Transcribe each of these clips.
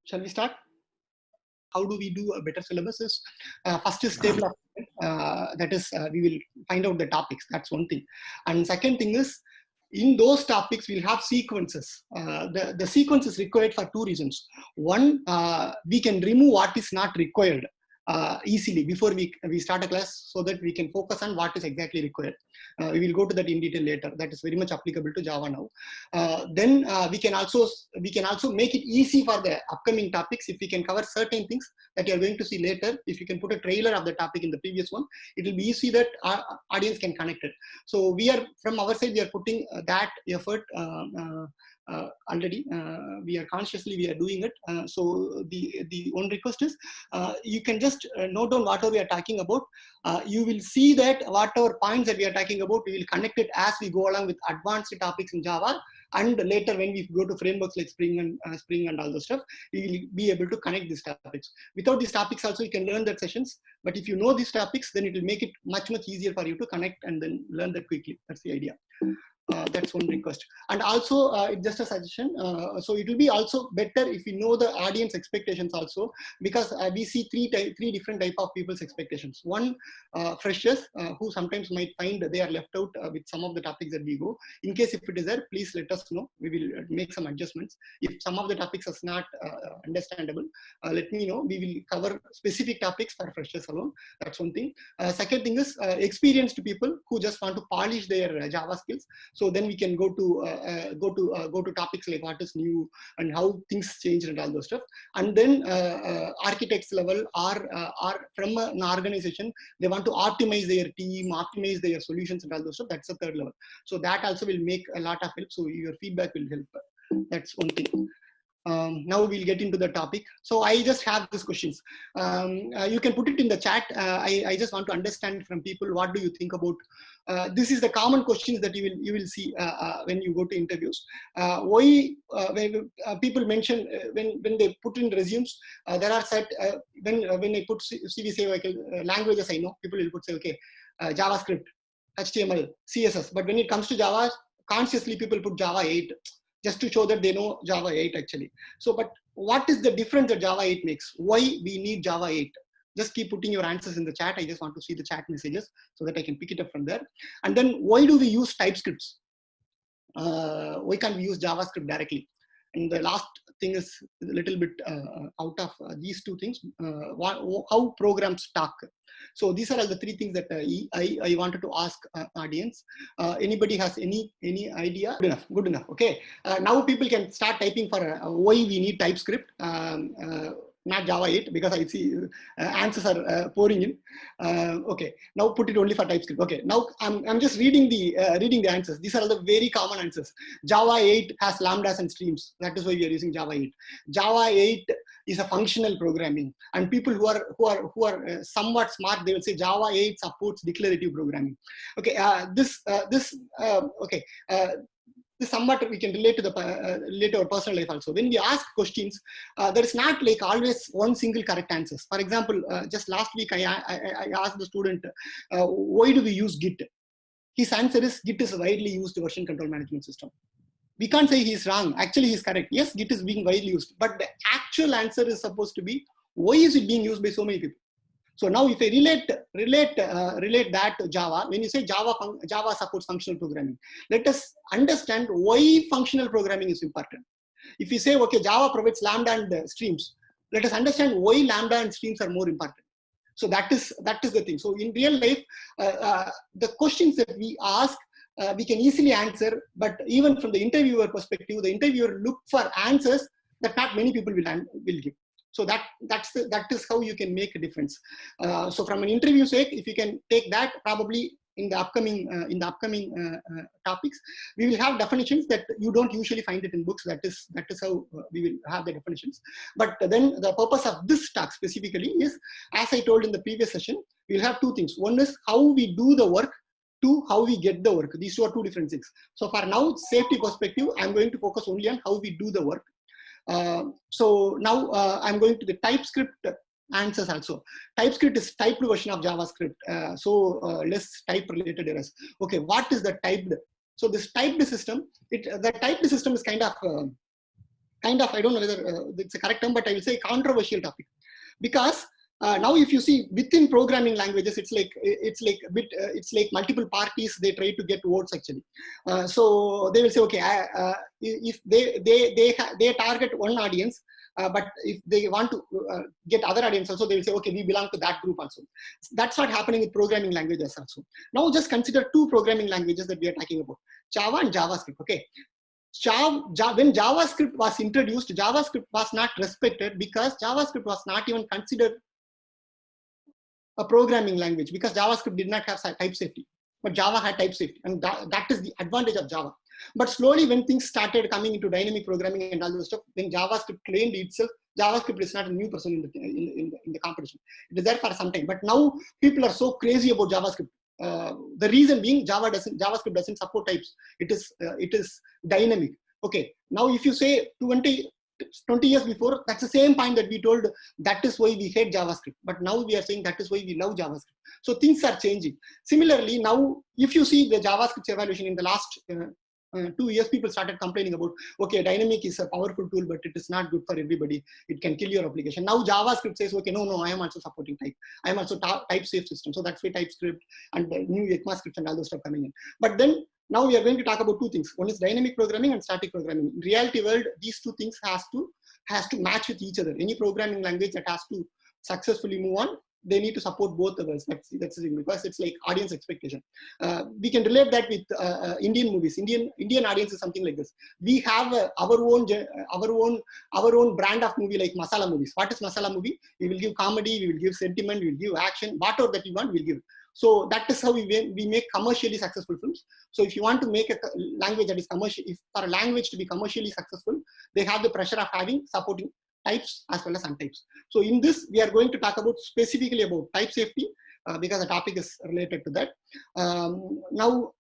Shall we start? How do we do a better syllabus is first is table of that is we will find out the topics. That's one thing. And second thing is in those topics we'll have sequences. The sequence is required for two reasons. One, we can remove what is not required easily before we start a class, so that we can focus on what is exactly required. We will go to that in detail later. That is very much applicable to Java now. Then we can also make it easy for the upcoming topics if we can cover certain things that you are going to see later. If you can put a trailer of the topic in the previous one, it will be easy that our audience can connect it. So we are, from our side, we are putting that effort already. We are doing it. So the one request is you can just note down whatever we are talking about. You will see that whatever points that we are talking about, we will connect it as we go along with advanced topics in Java. And later, when we go to frameworks like Spring and all those stuff, we will be able to connect these topics. Without these topics also, you can learn that sessions. But if you know these topics, then it will make it much easier for you to connect and then learn that quickly. That's the idea. That's one request. And also just a suggestion, so it will be also better if we know the audience expectations also, because we see three different type of people's expectations. One, freshers who sometimes might find they are left out with some of the topics that we go. In case if it is there, please let us know. We will make some adjustments. If some of the topics is not understandable, let me know. We will cover specific topics for freshers alone. That's one thing. Second thing is experienced people who just want to polish their Java skills. So then we can go to topics like what is new and how things change and all those stuff. And then architects level are from an organization, they want to optimize their team, optimize their solutions and all those stuff. That's the third level. So that also will make a lot of help. So your feedback will help. That's one thing. Now we'll get into the topic. So I just have these questions. You can put it in the chat. I just want to understand from people, what do you think about? This is the common questions that you will see when you go to interviews. Why when people mention when they put in resumes, there are set when I put CV, say like languages I know, people will put say okay, JavaScript, HTML, CSS. But when it comes to Java, consciously people put Java 8. Just to show that they know Java 8 actually. So, but what is the difference that Java 8 makes? Why we need Java 8? Just keep putting your answers in the chat. I just want to see the chat messages so that I can pick it up from there. And then why do we use TypeScripts? Why can't we use JavaScript directly? And the last thing is a little bit out of these two things, how programs talk. So these are all the three things that I wanted to ask audience. Anybody has any idea? Good enough. Okay. Now people can start typing for why we need TypeScript. Not Java 8, because I see answers are pouring in. Okay, now put it only for TypeScript. Okay, now I'm just reading the answers. These are the very common answers. Java 8 has lambdas and streams. That is why we are using Java 8. Java 8 is a functional programming, and people who are somewhat smart, they will say Java 8 supports declarative programming. Okay, somewhat we can relate to relate to our personal life also. When we ask questions, there is not like always one single correct answers. For example, just last week I asked the student, why do we use Git? His answer is Git is a widely used version control management system. We can't say he's wrong. Actually, he's correct. Yes, Git is being widely used, but the actual answer is supposed to be, why is it being used by so many people? So now if I relate that to Java, when you say Java supports functional programming, let us understand why functional programming is important. If you say, okay, Java provides Lambda and streams, let us understand why Lambda and streams are more important. So that is the thing. So in real life, the questions that we ask, we can easily answer, but even from the interviewer perspective, the interviewer look for answers that not many people will give. So that is how you can make a difference. So from an interview sake, if you can take that, probably in the upcoming topics, we will have definitions that you don't usually find it in books. That is how we will have the definitions. But then the purpose of this talk specifically is, as I told in the previous session, we'll have two things. One is how we do the work, two, how we get the work. These two are two different things. So for now, safety perspective, I'm going to focus only on how we do the work. So now I'm going to the TypeScript answers also. TypeScript is typed version of JavaScript, so less type related errors. Okay, what is the typed? So this typed system, the typed system is kind of kind of, I don't know whether it's a correct term, but I will say controversial topic, because now if you see within programming languages, it's like a bit, it's like multiple parties, they try to get votes actually. So they will say, okay, if they target one audience, but if they want to get other audience also, they will say, okay, we belong to that group also. That's not happening with programming languages also. Now just consider two programming languages that we are talking about, Java and JavaScript. Okay, when JavaScript was introduced, JavaScript was not respected because JavaScript was not even considered a programming language, because JavaScript did not have type safety, but Java had type safety, and that is the advantage of Java. But slowly, when things started coming into dynamic programming and all those stuff, then JavaScript claimed itself. JavaScript is not a new person in the competition. It is there for some time, but now people are so crazy about JavaScript. The reason being, JavaScript doesn't support types. It is dynamic. Okay, now if you say 20 years before, that's the same point that we told, that is why we hate JavaScript. But now we are saying that is why we love JavaScript. So things are changing. Similarly, now if you see the JavaScript evaluation in the last 2 years, people started complaining about, okay, dynamic is a powerful tool, but it is not good for everybody. It can kill your application. Now JavaScript says, okay, no, I am also supporting type. I am also type safe system. So that's why TypeScript and the new ECMAScript and all those stuff coming in. But then now we are going to talk about two things. One is dynamic programming and static programming. In reality world, these two things has to match with each other. Any programming language that has to successfully move on, they need to support both of us. That's the thing, because it's like audience expectation. We can relate that with Indian movies. Indian audience is something like this. We have our own brand of movie, like masala movies. What is masala movie? We will give comedy, we will give sentiment, we will give action, whatever that you want, we'll give. So that is how we make commercially successful films. So if you want to make a language that is commercial, if for a language to be commercially successful, they have the pressure of having supporting types as well as untypes. So in this, we are going to talk about specifically about type safety, because the topic is related to that. Now,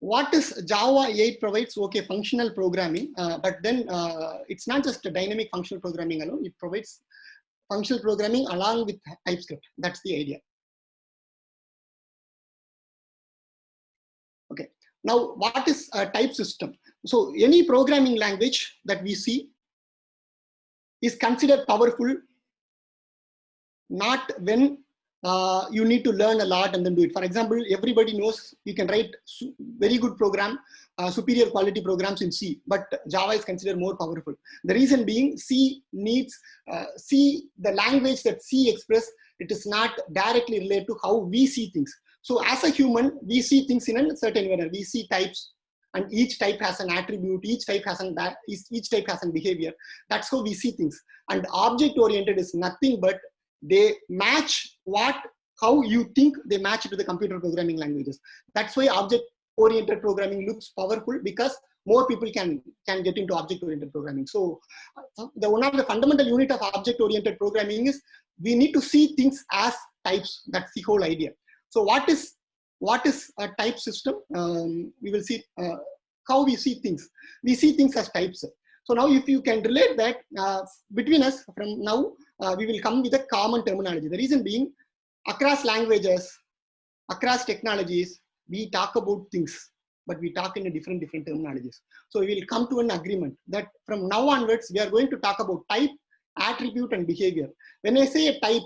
what is Java 8 provides? Okay, functional programming, but then it's not just a dynamic functional programming alone. It provides functional programming along with TypeScript. That's the idea. Okay. Now, what is a type system? So any programming language that we see is considered powerful not when you need to learn a lot and then do it. For example, everybody knows you can write very good program, superior quality programs in C, but Java is considered more powerful. The reason being, C needs, the language that C express, it is not directly related to how we see things. So as a human, we see things in a certain manner. We see types, and each type has an attribute, each type has a behavior. That's how we see things. And object-oriented is nothing but they match how you think they match to the computer programming languages. That's why object-oriented programming looks powerful, because more people can get into object-oriented programming. So one of the fundamental unit of object-oriented programming is we need to see things as types. That's the whole idea. So what is a type system? We will see how we see things. We see things as types. So now if you can relate that between us from now, we will come with a common terminology. The reason being, across languages, across technologies, we talk about things, but we talk in a different terminologies. So we will come to an agreement that from now onwards, we are going to talk about type, attribute, and behavior. When I say a type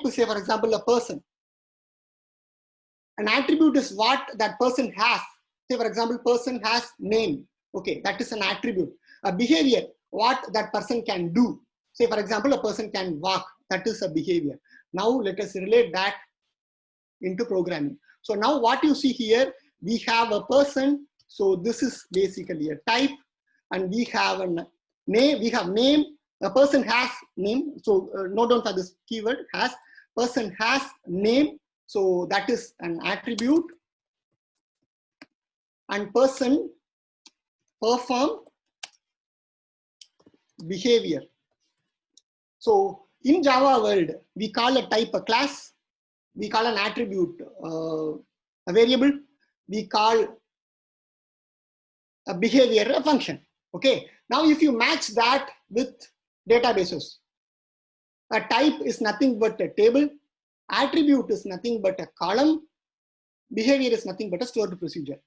is, say, for example, a person. An attribute is what that person has. Say, for example, person has name. Okay, that is an attribute. A behavior, what that person can do. Say, for example, a person can walk. That is a behavior. Now, let us relate that into programming. So now what you see here, we have a person. So this is basically a type. And we have a name. We have name. A person has name. So note down for this keyword, has. Person has name. So that is an attribute, and person perform behavior. So in Java world, we call a type a class, we call an attribute a variable, we call a behavior a function. Okay. Now if you match that with databases, a type is nothing but a table, attribute is nothing but a column, behavior is nothing but a stored procedure.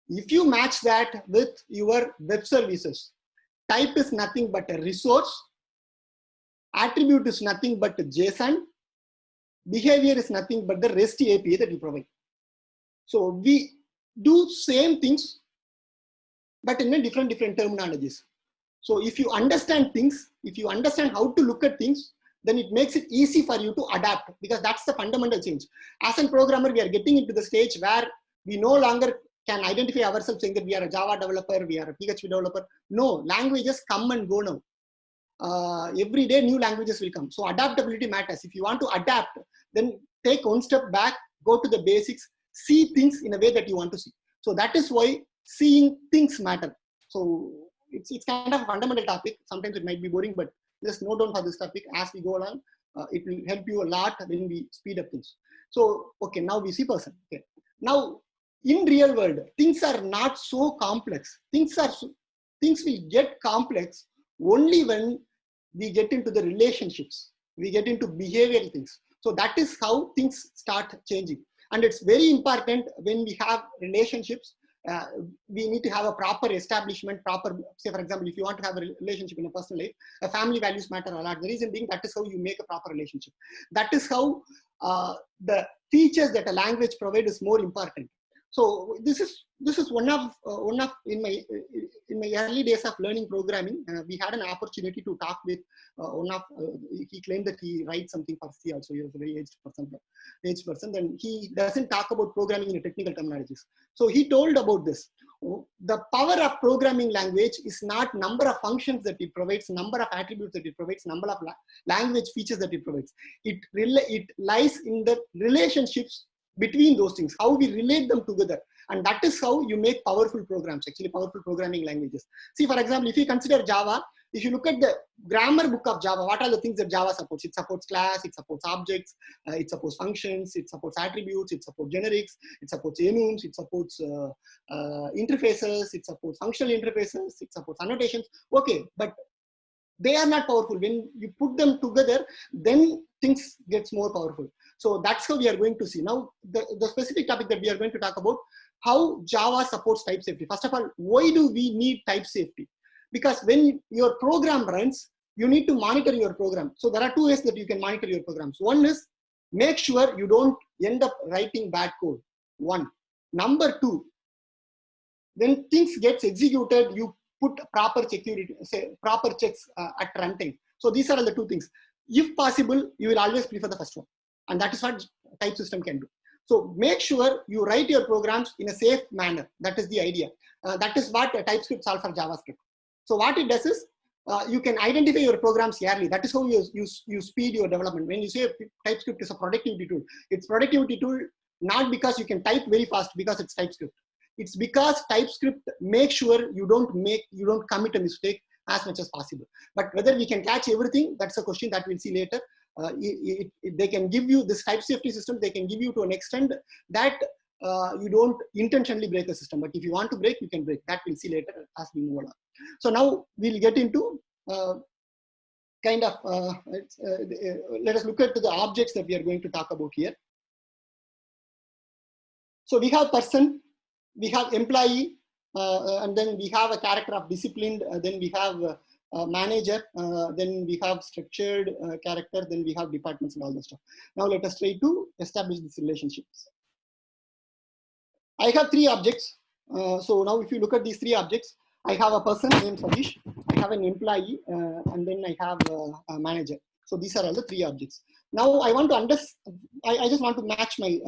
If you match that with your web services, type is nothing but a resource, attribute is nothing but JSON, behavior is nothing but the REST API that we provide. So we do same things, but in a different terminologies. So if you understand things, if you understand how to look at things, then it makes it easy for you to adapt, because that's the fundamental change. As a programmer, we are getting into the stage where we no longer can identify ourselves saying that we are a Java developer, we are a PHP developer. No, languages come and go now. Every day new languages will come. So adaptability matters. If you want to adapt, then take one step back, go to the basics, see things in a way that you want to see. So that is why seeing things matter. So it's kind of a fundamental topic. Sometimes it might be boring, but just note down for this topic as we go along. It will help you a lot when we speed up things. So, okay, now we see person. Okay. Now, in real world, things are not so complex. Things will get complex only when we get into the relationships, we get into behavioral things. So that is how things start changing. And it's very important when we have relationships, we need to have a proper establishment, say for example, if you want to have a relationship in a personal life, family values matter a lot. The reason being, that is how you make a proper relationship. That is how the features that a language provides is more important. So this is one of in my early days of learning programming, we had an opportunity to talk with one of he claimed that he writes something for C also. He was a very aged person. Then he doesn't talk about programming in technical terminologies. So he told about this. The power of programming language is not number of functions that it provides, number of attributes that it provides, number of language features that it provides. It lies in the relationships between those things, how we relate them together. And that is how you make powerful programs, actually powerful programming languages. See, for example, if you consider Java, if you look at the grammar book of Java, what are the things that Java supports? It supports class, it supports objects, it supports functions, it supports attributes, it supports generics, it supports enums, it supports interfaces, it supports functional interfaces, it supports annotations. Okay, but they are not powerful. When you put them together, then things gets more powerful. So that's how we are going to see. Now, the specific topic that we are going to talk about, how Java supports type safety. First of all, why do we need type safety? Because when your program runs, you need to monitor your program. So there are two ways that you can monitor your programs. One is, make sure you don't end up writing bad code. One. Number two, when things gets executed, you put proper security, proper checks at runtime. So these are all the two things. If possible, you will always prefer the first one. And that is what type system can do. So make sure you write your programs in a safe manner. That is the idea. That is what TypeScript solves for JavaScript. So what it does is, you can identify your programs early. That is how you speed your development. When you say TypeScript is a productivity tool, it's productivity tool not because you can type very fast because it's TypeScript. It's because TypeScript makes sure you don't commit a mistake as much as possible. But whether we can catch everything, that's a question that we'll see later. They can give you this type safety system, they can give you to an extent that you don't intentionally break the system. But if you want to break, you can break. That we'll see later as we move along. So now we'll get into let us look at the objects that we are going to talk about here. So we have person, we have employee, and then we have a character of disciplined, then we have manager, then we have structured character, then we have departments and all that stuff. Now let us try to establish these relationships. I have three objects. So now if you look at these three objects, I have a person named Satish, I have an employee, and then I have a manager. So these are all the three objects. Now I want to understand, I just want to match my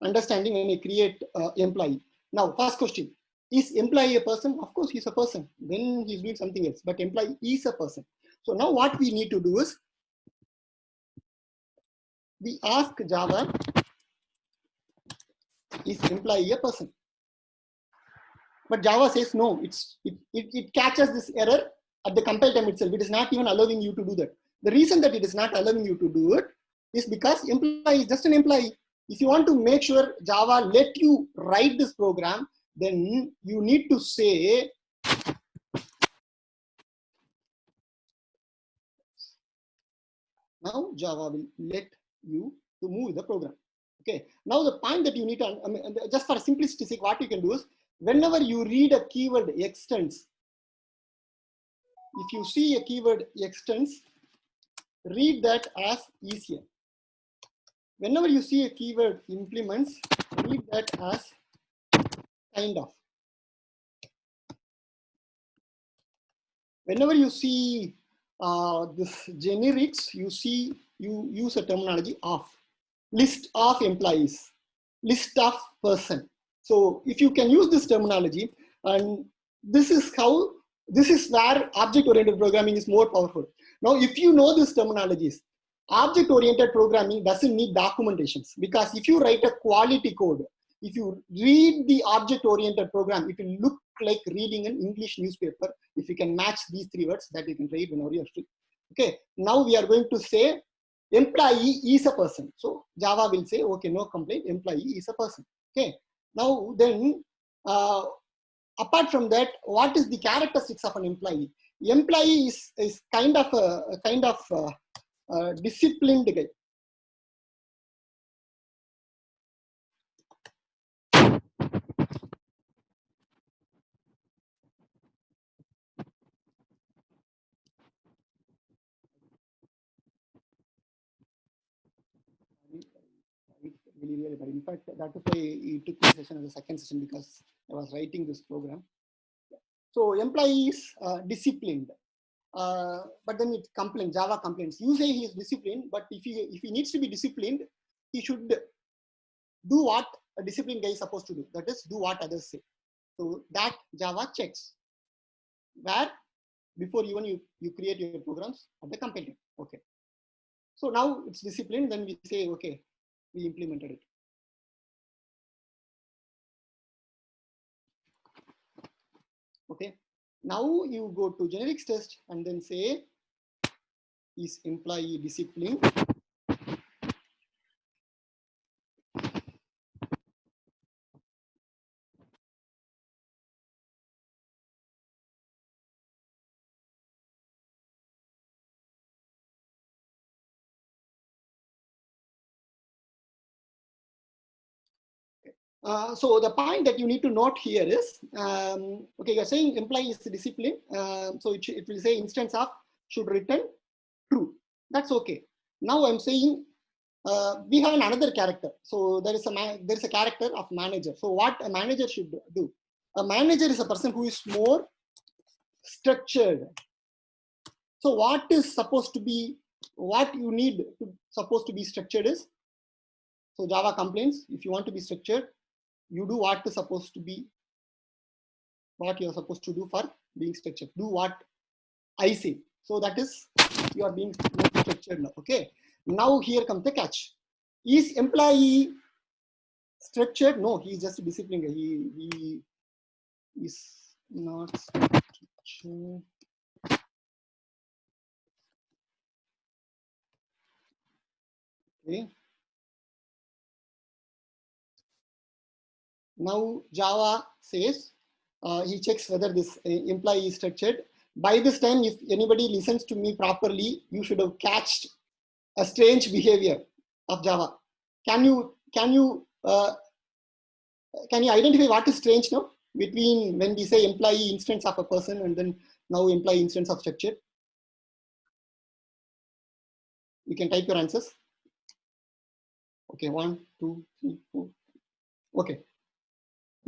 understanding when I create employee. Now, first question, is employee a person? Of course, he's a person when he's doing something else, but employee is a person. So now what we need to do is, we ask Java, is employee a person? But Java says no, it catches this error at the compile time itself. It is not even allowing you to do that. The reason that it is not allowing you to do it is because employee is just an employee. If you want to make sure Java let you write this program, then you need to say, now Java will let you to move the program. Okay. Now the point that you need to, just for simplicity's sake, what you can do is, whenever you read a keyword extends, if you see a keyword extends, read that as easier. Whenever you see a keyword implements, read that as kind of. Whenever you see this generics, you use a terminology of list of employees, list of person. So if you can use this terminology, and this is where object-oriented programming is more powerful. Now, if you know these terminologies, object-oriented programming doesn't need documentations, because if you write a quality code, if you read the object-oriented program, it will look like reading an English newspaper. If you can match these three words, that you can read whenever you're free. Okay, now we are going to say employee is a person. So Java will say, okay, no complaint, employee is a person. Okay, now then, apart from that, what is the characteristics of an employee? Employee is kind of a disciplined guy. Really bad. In fact, that is why he took my session as a second session, because I was writing this program. So employee is disciplined, but then it complains. Java complains. You say he is disciplined, but if he needs to be disciplined, he should do what a disciplined guy is supposed to do. That is, do what others say. So that Java checks where before even you create your programs at the compiler. Okay. So now it's disciplined. Then we say, okay, we implemented it. Okay, now you go to generics test and then say, is employee disciplined? So the point that you need to note here is, okay, you're saying employee is disciplined. So it will say instance of should return true. That's okay. Now I'm saying we have another character. So there is a character of manager. So what a manager should do? A manager is a person who is more structured. So what is supposed to be, what you need to supposed to be structured is, so Java complains, if you want to be structured, you do what is supposed to be, what you're supposed to do for being structured. Do what I say. So that is, you are being more structured now. Okay. Now here comes the catch. Is employee structured? No, he is just a disciplined guy. He is not structured. Okay. Now Java says, he checks whether this employee is structured. By this time, if anybody listens to me properly, you should have catched a strange behavior of Java. Can you identify what is strange now between when we say employee instance of a person and then now employee instance of structure? You can type your answers. Okay, 1, 2, 3, 4. Okay.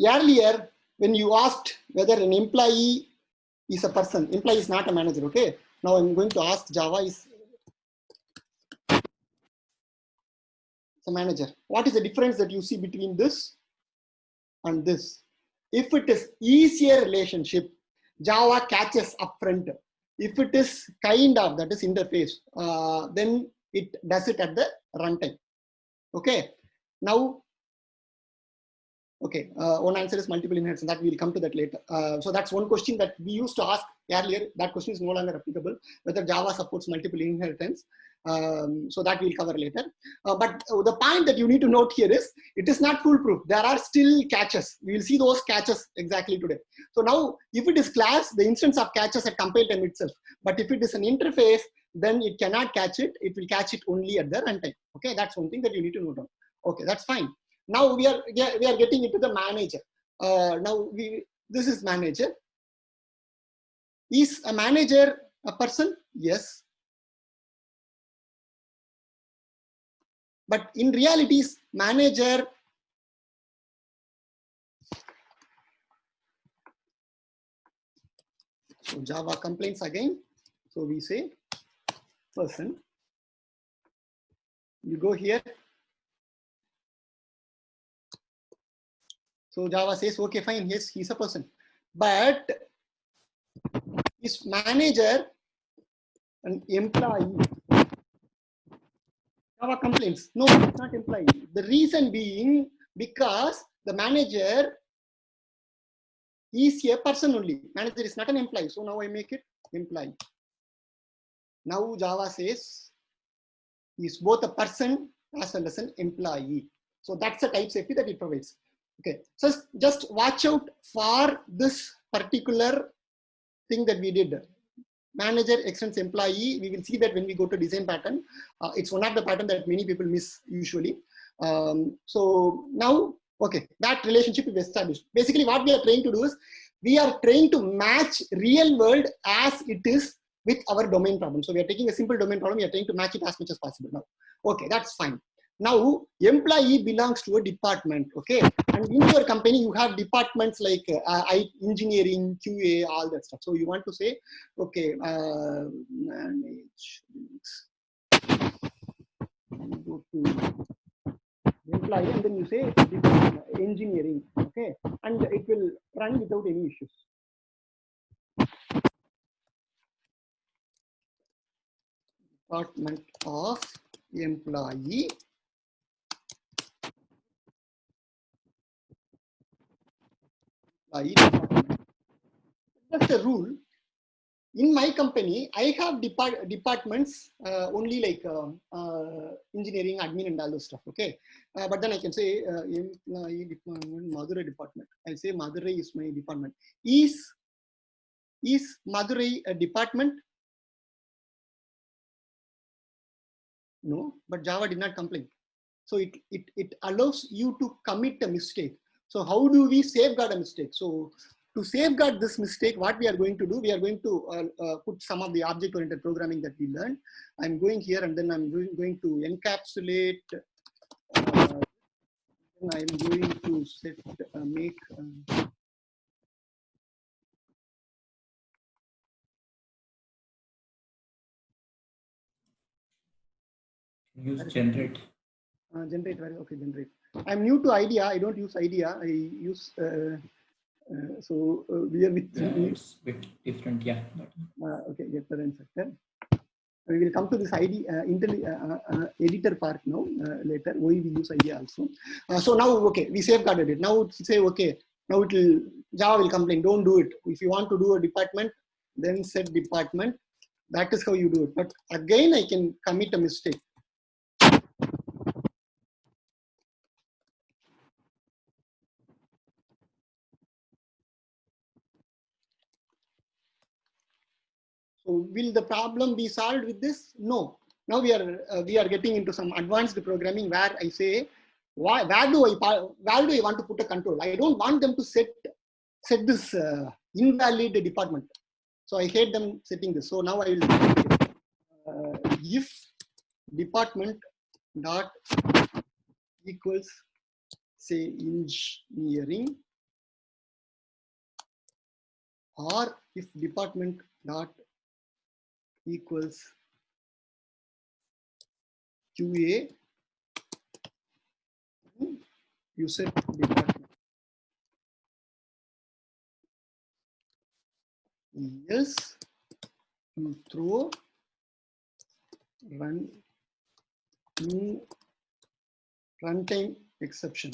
Earlier, when you asked whether an employee is a person, employee is not a manager. Okay. Now I'm going to ask Java is a manager. What is the difference that you see between this and this? If it is easier relationship, Java catches upfront. If it is kind of, that is interface, then it does it at the runtime. Okay. Now, okay, one answer is multiple inheritance. That we'll come to that later. So that's one question that we used to ask earlier. That question is no longer applicable, whether Java supports multiple inheritance. So that we'll cover later. But the point that you need to note here is, it is not foolproof. There are still catches. We will see those catches exactly today. So now, if it is class, the instance of catches at compile time itself. But if it is an interface, then it cannot catch it. It will catch it only at the runtime. Okay, that's one thing that you need to note down. Okay, that's fine. Now we are getting into the manager. now this is manager. Is a manager a person? Yes. But in reality, manager so Java complaints again. So we say person. You go here. So Java says, okay, fine, yes, he's a person. But is manager an employee? Java complaints, no, it's not employee. The reason being because the manager is a person only. Manager is not an employee. So now I make it employee. Now Java says is both a person as well as an employee. So that's the type safety that it provides. Okay, so just watch out for this particular thing that we did. Manager extends employee. We will see that when we go to design pattern. It's one of the pattern that many people miss usually. So now, okay, that relationship is established. Basically, what we are trying to do is we are trying to match real world as it is with our domain problem. So we are taking a simple domain problem. We are trying to match it as much as possible now. Okay, that's fine. Now, employee belongs to a department, okay? And in your company, you have departments like engineering, QA, all that stuff. So you want to say, okay, manage, go to employee, and then you say engineering, okay? And it will run without any issues. Department of employee. That's the rule. In my company, I have departments only like engineering, admin, and all those stuff. Okay, but then I can say employee department, Madurai department. I say Madurai is my department. Is Madurai a department? No, but Java did not complain. So it allows you to commit a mistake. So how do we safeguard a mistake? So to safeguard this mistake, what we are going to do, we are going to put some of the object-oriented programming that we learned. I'm going here and then I'm going to encapsulate. I'm going to set make. Use generate. Generate, okay, generate. I'm new to IDEA. I don't use IDEA. I use. So we are with. It's a bit different, yeah. Okay, getter and setter. We will come to this editor part now later. Why we use IDEA also. So now, okay, we safeguarded it. Now say, okay, now it will Java will complain. Don't do it. If you want to do a department, then set department. That is how you do it. But again, I can commit a mistake. So will the problem be solved with this? No. Now we are getting into some advanced programming where I say, where do I want to put a control? I don't want them to set this invalid department. So I hate them setting this. So now I will if department dot equals say engineering, or if department dot equals QA, you set department. Yes, you throw runtime exception.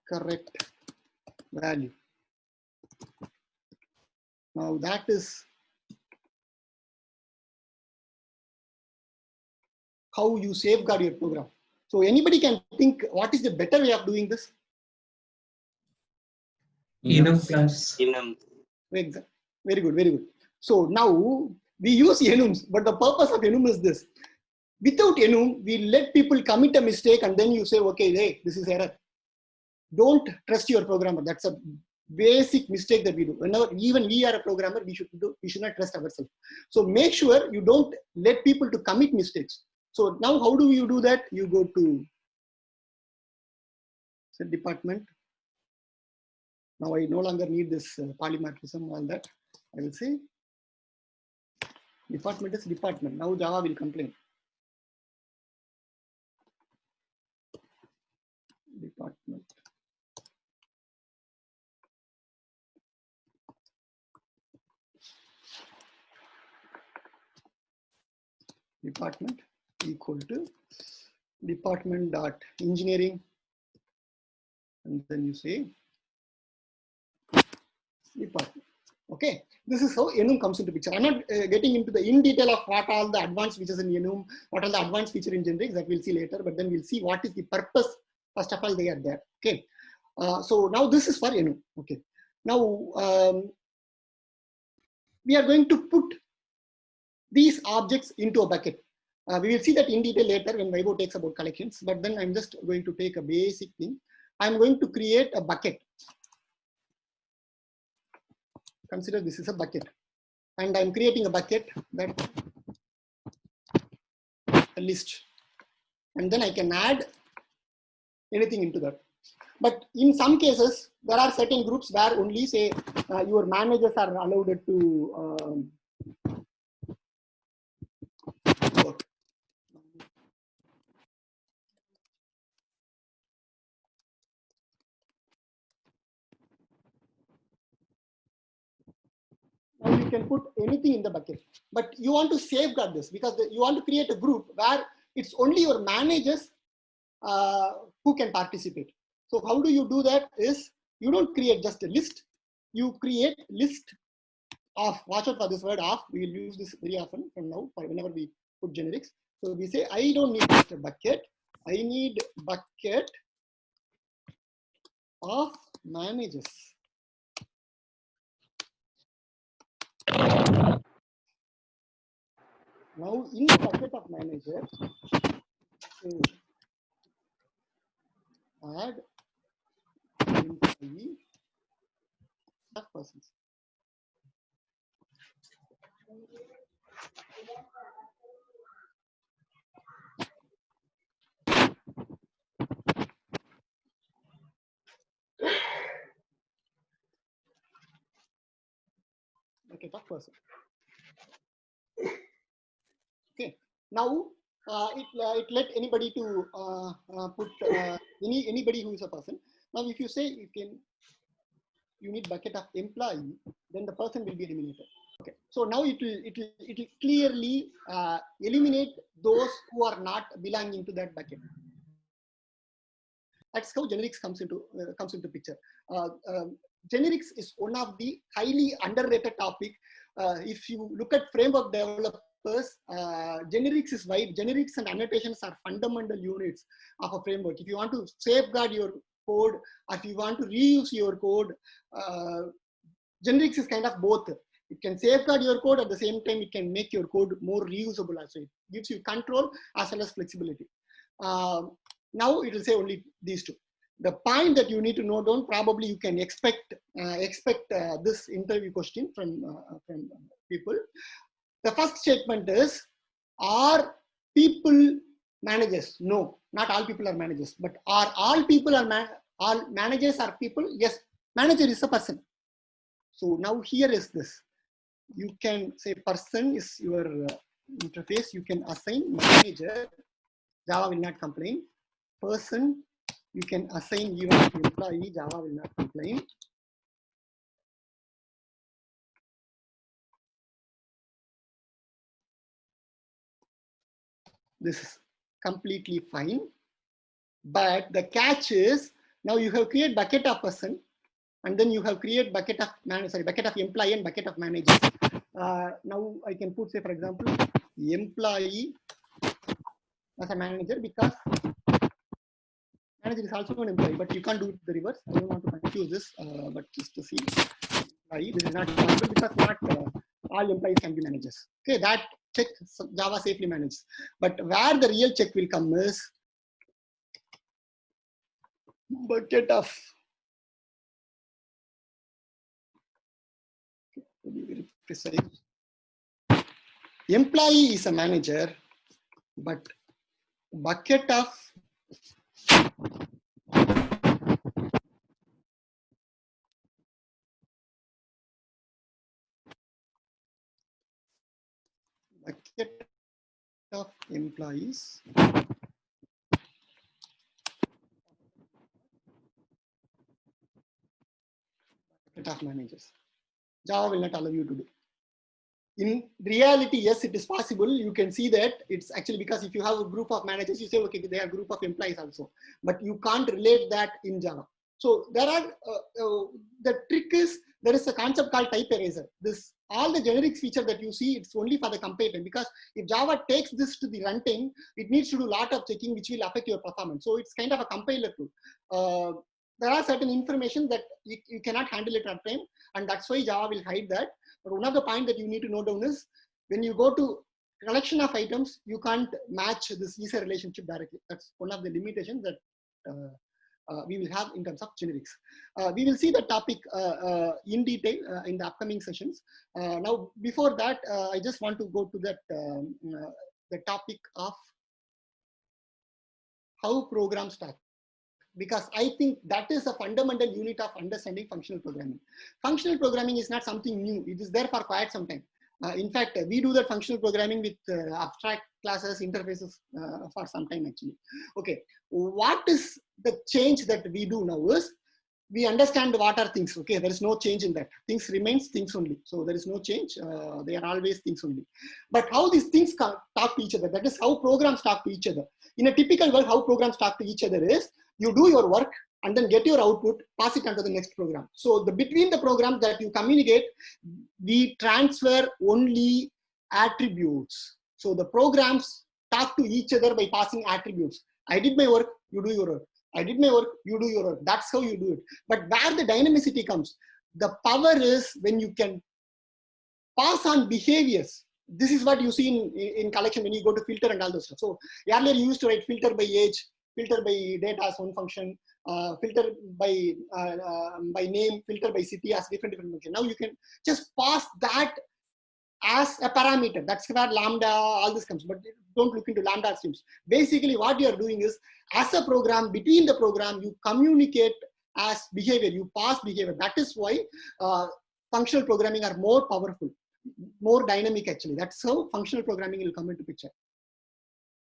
Correct value. Now that is how you safeguard your program. So anybody can think, what is the better way of doing this? Enum class. Enum. Very good, very good. So now we use enums, but the purpose of enum is this. Without enum, we let people commit a mistake and then you say, okay, hey, this is error. Don't trust your programmer. That's a basic mistake that we do. Whenever even we are a programmer, we should not trust ourselves. So make sure you don't let people to commit mistakes. So now how do you do that? You go to set department. Now I no longer need this polymorphism, all that. I will say department is department. Now Java will complain. Department. Department equal to department dot engineering, and then you say department. Okay, this is how enum comes into picture. I'm not getting into the in detail of what all the advanced features in enum, what are the advanced feature in generics, that we'll see later, but then we'll see what is the purpose. First of all, they are there. Okay, so now this is for enum. Okay, now we are going to put these objects into a bucket. We will see that in detail later when Vaibhav takes about collections, but then I'm just going to take a basic thing. I'm going to create a bucket. Consider this is a bucket. And I'm creating a bucket that a list. And then I can add anything into that. But in some cases, there are certain groups where only say your managers are allowed to work. Now you can put anything in the bucket, but you want to safeguard this because you want to create a group where it's only your managers who can participate. So how do you do that is you don't create just a list, you create list of, watch out for this word of, we will use this very often from now for whenever we put generics. So we say, I don't need just a bucket, I need bucket of managers. Now in the bucket of managers, add employee of persons. Bucket of person. Okay. Now it let anybody to put anybody who is a person. Now if you say you need bucket of employee, then the person will be eliminated. Okay. So now it will clearly eliminate those who are not belonging to that bucket. That's how generics comes into picture. Generics is one of the highly underrated topic. If you look at framework developers, generics is wide. Generics and annotations are fundamental units of a framework. If you want to safeguard your code, or if you want to reuse your code, generics is kind of both. It can safeguard your code, at the same time it can make your code more reusable. Also, it gives you control as well as flexibility. Now it will say only these two. The point that you need to note down, probably you can expect this interview question from people. The first statement is, are people managers? No, not all people are managers. But are all people all managers are people? Yes, manager is a person. So now here is this. You can say person is your interface. You can assign manager. Java will not complain. Person, you can assign even employee. Java will not complain. This is completely fine. But the catch is, now you have created bucket of person, and then you have created bucket of bucket of employee and bucket of manager. Now I can put, say, for example, employee as a manager, because manager is also an employee, but you can't do the reverse. I don't want to confuse this, but just to see, employee, this is not possible because not all employees can be managers. Okay, that check Java safely manages. But where the real check will come is bucket of, to be very precise, employee is a manager, but bucket of employees of managers. Java will not allow you to do. In reality, yes, it is possible. You can see that it's actually because if you have a group of managers, you say, okay, they are a group of employees also, but you can't relate that in Java. So there are, the trick is, there is a concept called type eraser. This, all the generic feature that you see, it's only for the compiler, because if Java takes this to the runtime, it needs to do a lot of checking, which will affect your performance. So it's kind of a compiler tool. There are certain information that you cannot handle it at time, and that's why Java will hide that. But one of the points that you need to note down is, when you go to collection of items, you can't match this user relationship directly. That's one of the limitations that we will have in terms of generics. We will see the topic in detail in the upcoming sessions. Now, before that, I just want to go to that the topic of how programs start, because I think that is a fundamental unit of understanding functional programming. Functional programming is not something new. It is there for quite some time. In fact, we do that functional programming with abstract classes, interfaces for some time actually. Okay, what is the change that we do now is, we understand what are things. Okay, there is no change in that. Things remains things only. So there is no change. They are always things only. But how these things talk to each other, that is how programs talk to each other. In a typical world, how programs talk to each other is, you do your work and then get your output, pass it on to the next program. So between the programs that you communicate, we transfer only attributes. So the programs talk to each other by passing attributes. I did my work, you do your work. I did my work, you do your work. That's how you do it. But where the dynamicity comes, the power is when you can pass on behaviors. This is what you see in collection when you go to filter and all those stuff. So earlier you used to write filter by age, filter by data as one function, filter by name, filter by city as different function. Now you can just pass that as a parameter. That's where lambda, all this comes, but don't look into lambda streams. Basically what you are doing is, as a program, between the program, you communicate as behavior, you pass behavior. That is why functional programming are more powerful, more dynamic actually. That's how functional programming will come into picture.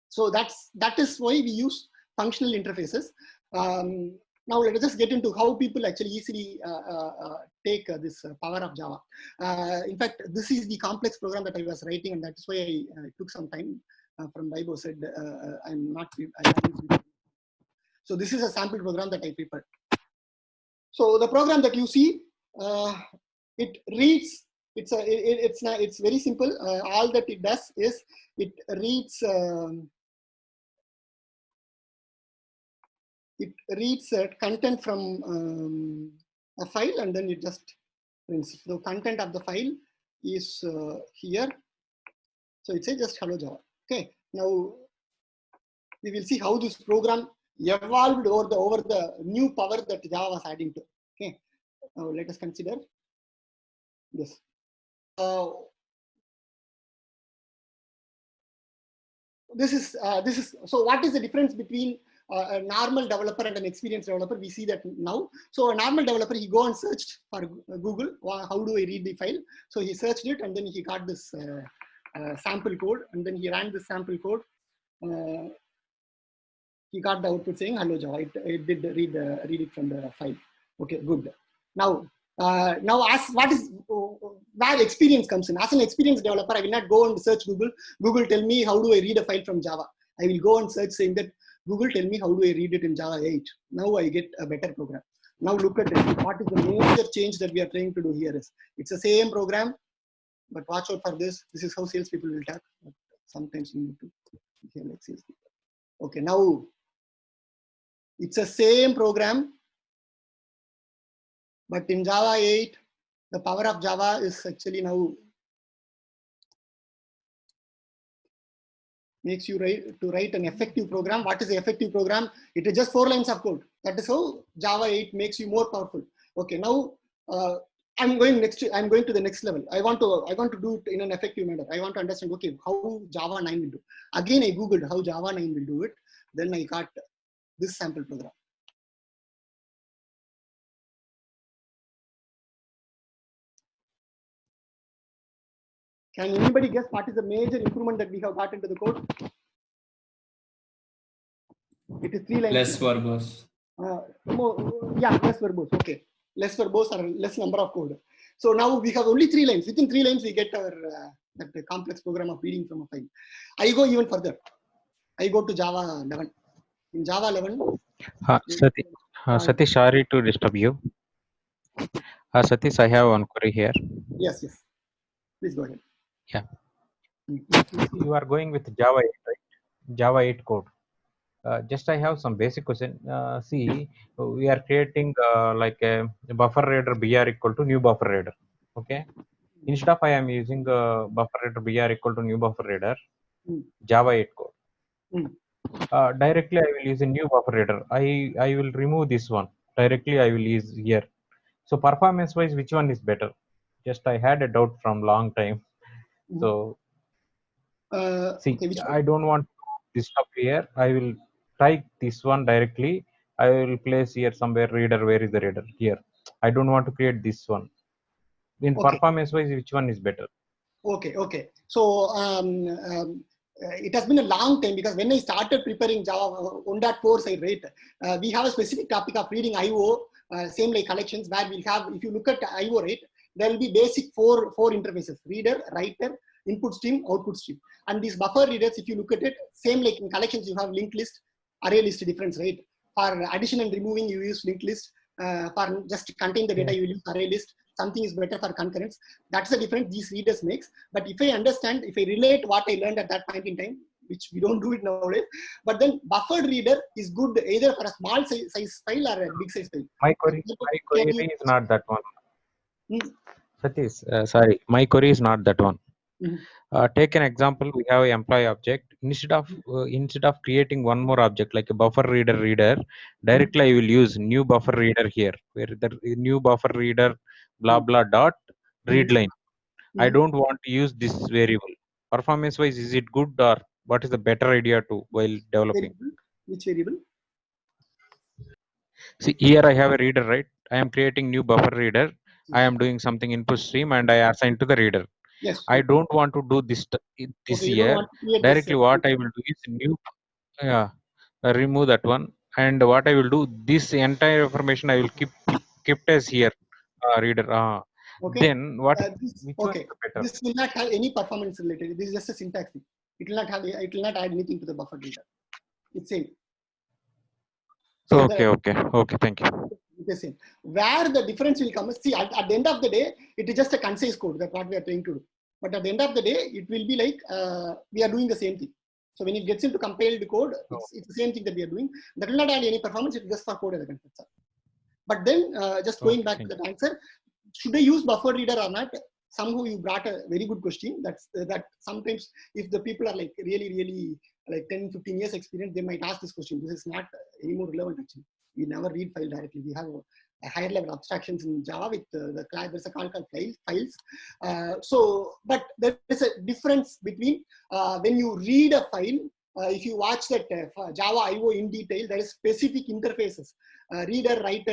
So that is why we use functional interfaces. Now let us just get into how people actually easily take this power of Java. In fact, this is the complex program that I was writing, and that's why I took some time from Bibo said I'm not. So this is a sample program that I prepared. So the program that you see, it reads. It's very simple. All that it does is it reads. It reads content from a file, and then it just prints. The content of the file is here. So it says just hello Java. Okay. Now we will see how this program evolved over the new power that Java was adding to. Okay. Now let us consider this. This is so. What is the difference between a normal developer and an experienced developer? We see that now. So a normal developer, he go and searched for Google, how do I read the file? So he searched it, and then he got this sample code, and then he ran this sample code. He got the output saying hello Java. It did read it from the file. Okay, good. Now as what is where experience comes in. As an experienced developer, I will not go and search Google. Google tell me how do I read a file from Java. I will go and search saying that Google tell me how do I read it in Java 8. Now I get a better program. Now look at it. What is the major change that we are trying to do here is, it's the same program, but watch out for this. This is how salespeople will talk. Sometimes you need to hear like salespeople. Okay, now it's the same program, but in Java 8, the power of Java is actually now makes you write an effective program. What is the effective program? It is just 4 lines of code. That is how Java 8 makes you more powerful. Okay, now I'm going to the next level. I want to do it in an effective manner. I want to understand, okay, how Java 9 will do. Again, I googled how Java 9 will do it. Then I got this sample program. Can anybody guess what is the major improvement that we have got into the code? It is 3 lines. Less verbose. Less verbose. Okay, less verbose or less number of code. So now we have only 3 lines. Within 3 lines, we get our that complex program of reading from a file. I go even further. I go to Java 11. In Java 11, Satish, sorry to disturb you. Satish, I have one query here. Yes. Please go ahead. Yeah. You are going with Java 8, right? Java 8 code. Just I have some basic question. See, we are creating like a buffer reader BR equal to new buffer reader. Okay. Instead of I am using buffer reader BR equal to new buffer reader, Java 8 code. Directly I will use a new buffer reader. I will remove this one. Directly I will use here. So performance wise, which one is better? Just I had a doubt from long time. So see, I don't want this up here. I will try this one directly. I will place here somewhere reader. Where is the reader? Here. I don't want to create this one. In performance wise, which one is better? Okay. So it has been a long time, because when I started preparing Java 1.4 side, right, we have a specific topic of reading IO, same like collections, where we'll have, if you look at IO, right, there will be basic four interfaces: reader, writer, input stream, output stream. And these buffer readers, if you look at it, same like in collections, you have linked list, array list difference, right? For addition and removing, you use linked list. For just contain the data, you use array list. Something is better for concurrence. That's the difference these readers makes. But if I understand, if I relate what I learned at that point in time, which we don't do it nowadays, but then buffered reader is good either for a small size file or a big size file. My query is not that one. Satish, sorry, my query is not that one. Take an example. We have an employee object. Instead of creating one more object like a buffer reader, directly I will use new buffer reader here, where the new buffer reader blah blah dot read line. I don't want to use this variable. Performance wise, is it good, or what is the better idea to while developing? Which variable? See, here I have a reader, right? I am creating new buffer reader. I am doing something input stream and I assign to the reader. Yes. I don't want to do this here. Directly what I will do is new, remove that one. And what I will do, this entire information I will keep as here, reader. Okay. Then what? This will not have any performance related. This is just a syntax thing. It will not add anything to the buffer reader. It's same. So okay. Thank you. The same. Where the difference will come, see, at the end of the day, it is just a concise code. That's what we are trying to do. But at the end of the day, it will be like we are doing the same thing. So when it gets into compiled code, it's the same thing that we are doing. That will not add any performance. It's just for code element. But then, just going back to that answer, should I use buffer reader or not? Somehow you brought a very good question. That sometimes if the people are like really like 10, 15 years experience, they might ask this question. This is not any more relevant actually. We never read file directly. We have a higher level abstractions in Java with the class. There's a call called files. But there is a difference between when you read a file. If you watch that Java IO in detail, there is specific interfaces. Reader writer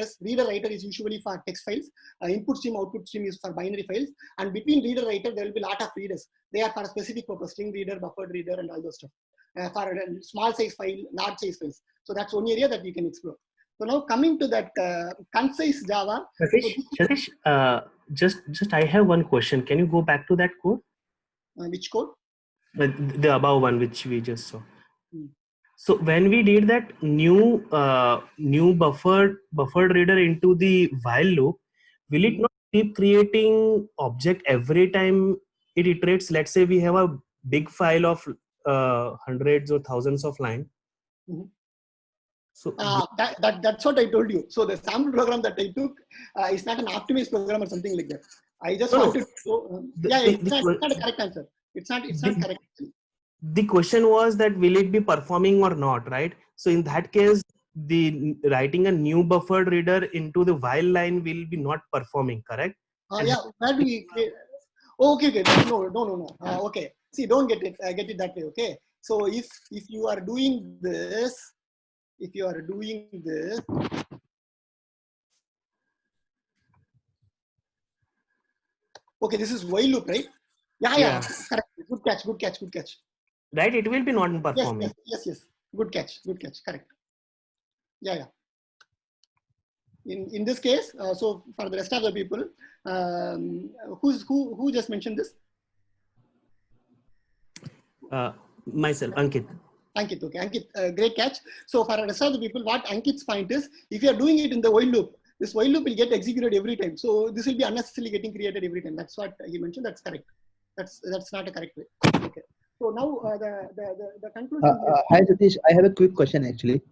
is usually for text files. Input stream, output stream is for binary files. And between reader writer, there will be a lot of readers. They are for a specific purpose: string reader, buffered reader, and all those stuff. For a small size file, large size files. So that's one area that we can explore. So now coming to that concise Java. Satish, just I have one question. Can you go back to that code? Which code? The above one which we just saw. So when we did that new buffered reader into the while loop, will it not keep creating object every time it iterates? Let's say we have a big file of hundreds or thousands of lines. So that's what I told you. So the sample program that I took is not an optimized program or something like that. I just wanted to. It's not a correct answer. It's not correct. the question was that will it be performing or not, right? So in that case, the writing a new buffered reader into the while line will be not performing, correct? And Yeah, where do we create? Oh, okay, okay. No. Okay. See, don't get it that way. Okay. So if you are doing this, okay, this is while loop, right? Yeah. Correct. Good catch. right, it will be not Yes. performing. Good catch. Correct. Yeah. In this case, so for the rest of the people, who just mentioned this? Myself, Ankit. Ankit, okay. Ankit, great catch. So for the rest of the people, what Ankit's point is, if you are doing it in the while loop, this while loop will get executed every time. So this will be unnecessarily getting created every time. That's what he mentioned. That's correct. That's not a correct way. Okay. So now the conclusion. Hi Satish, I have a quick question actually.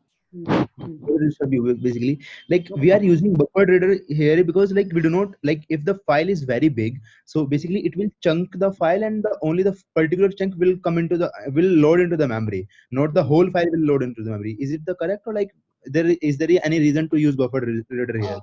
Basically, like we are using buffered reader here because like we do not like if the file is very big, so basically it will chunk the file and only the particular chunk will come into will load into the memory, not the whole file will load into the memory. Is it the correct, or like is there any reason to use buffered reader here?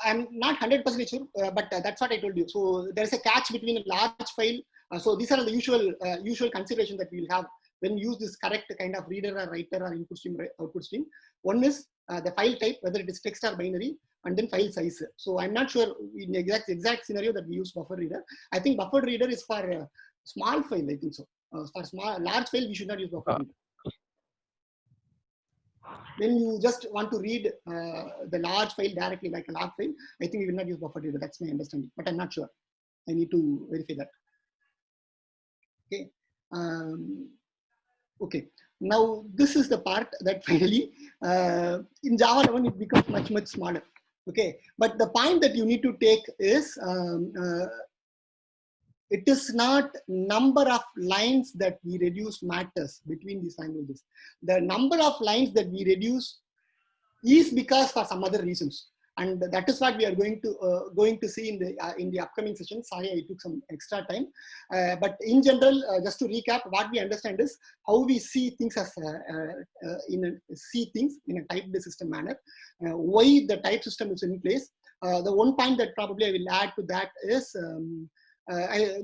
I'm not 100% sure, but that's what I told you. So there's a catch between a large file. So these are the usual consideration that we'll have when you use this correct kind of reader or writer or input stream, output stream. One is the file type, whether it is text or binary, and then file size. So I'm not sure in the exact scenario that we use buffer reader. I think buffer reader is for small file, I think so. For large file, we should not use buffer reader. When you just want to read the large file directly, like a large file, I think we will not use buffer reader. That's my understanding, but I'm not sure. I need to verify that. Okay. Okay. Now this is the part that finally in Java 11 it becomes much smaller. Okay. But the point that you need to take is it is not number of lines that we reduce matters between these languages. The number of lines that we reduce is because for some other reasons, and that is what we are going to see in the upcoming session. Sorry, I took some extra time, but in general, just to recap, what we understand is how we see things as see things in a typed system manner. Why the type system is in place. The one point that probably I will add to that is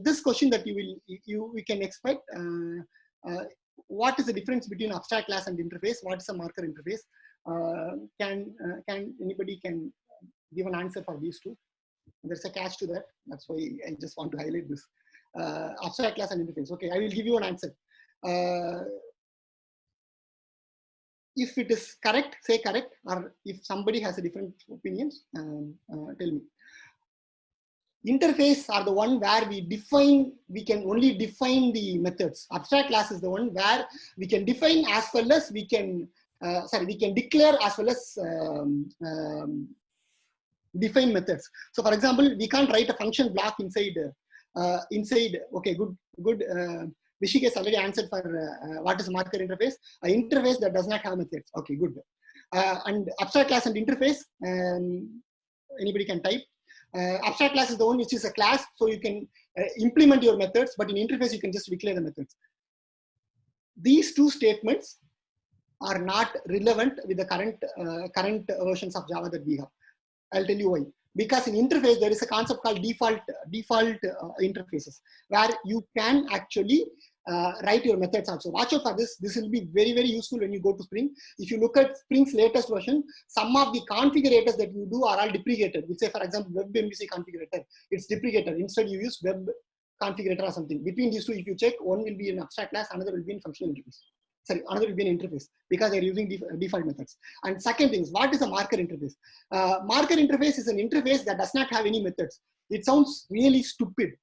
this question that we can expect. What is the difference between abstract class and interface? What is a marker interface? Can anybody can give an answer for these two? There's a catch to that. That's why I just want to highlight this. Abstract class and interface. Okay, I will give you an answer. If it is correct, say correct, or if somebody has a different opinions, tell me. Interface are the one where we can only define the methods. Abstract class is the one where we can define as well as we can, we can declare as well as define methods. So for example, we can't write a function block inside, okay, good. Rishikesh already answered for what is marker interface. An interface that does not have methods. Okay, good. And abstract class and interface, anybody can type. Abstract class is the one which is a class, so you can implement your methods, but in interface you can just declare the methods. These two statements are not relevant with the current versions of Java that we have. I'll tell you why. Because in interface there is a concept called default interfaces, where you can actually write your methods also. Watch out for this. This will be very useful when you go to Spring. If you look at Spring's latest version, some of the configurators that you do are all deprecated. Which say, for example, WebMVC configurator, it's deprecated. Instead, you use web configurator or something. Between these two, if you check, one will be an abstract class, another will be in functional interface. Sorry, another will be an interface because they're using default methods. And second thing is, what is a marker interface? Marker interface is an interface that does not have any methods. It sounds really stupid.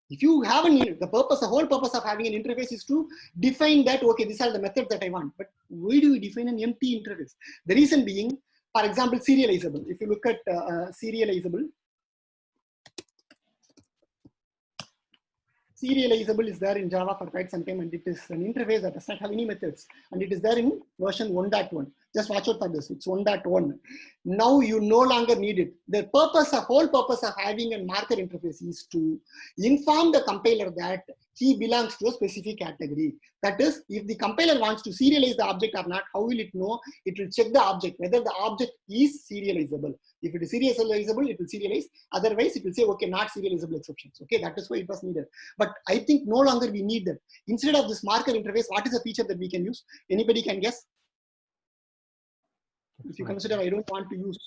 If you have the whole purpose of having an interface is to define that, okay, these are the methods that I want. But why do we define an empty interface? The reason being, for example, serializable. If you look at serializable is there in Java for quite some time, and it is an interface that does not have any methods, and it is there in version 1.1. Just watch out for this. It's 1.1. Now you no longer need it. The whole purpose of having a marker interface is to inform the compiler that he belongs to a specific category. That is, if the compiler wants to serialize the object or not, how will it know? It will check the object, whether the object is serializable. If it is serializable, it will serialize. Otherwise, it will say, okay, not serializable exceptions. Okay, that is why it was needed. But I think no longer we need that. Instead of this marker interface, what is a feature that we can use? Anybody can guess? If you consider I don't want to use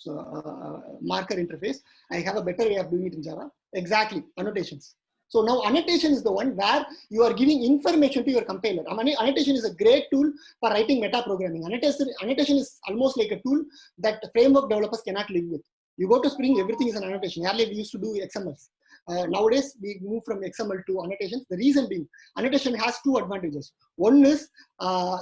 marker interface, I have a better way of doing it in Java. Exactly, annotations. So now annotation is the one where you are giving information to your compiler. Annotation is a great tool for writing meta programming. Annotation is almost like a tool that framework developers cannot live with. You go to Spring, everything is an annotation. Earlier we used to do XMLs. Nowadays we move from XML to annotations. The reason being, annotation has two advantages. One is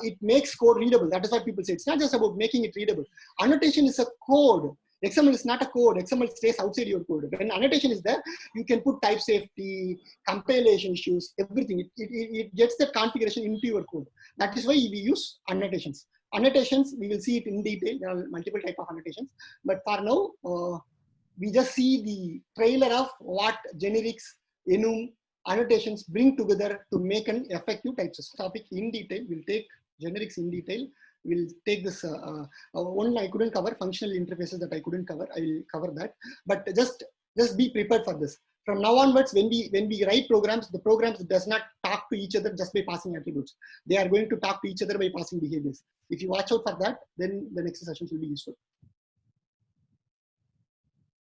it makes code readable. That is what people say. It's not just about making it readable. Annotation is a code. XML is not a code. XML stays outside your code. When annotation is there, you can put type safety, compilation issues, everything. It gets that configuration into your code. That is why we use annotations. Annotations, we will see it in detail. There are multiple types of annotations. But for now, we just see the trailer of what generics, enum, annotations bring together to make an effective type system. Topic in detail, we'll take generics in detail. We'll take this one I couldn't cover, functional interfaces that I couldn't cover. I will cover that. But just be prepared for this. From now onwards, when we write programs, the programs does not talk to each other just by passing attributes. They are going to talk to each other by passing behaviors. If you watch out for that, then the next sessions will be useful.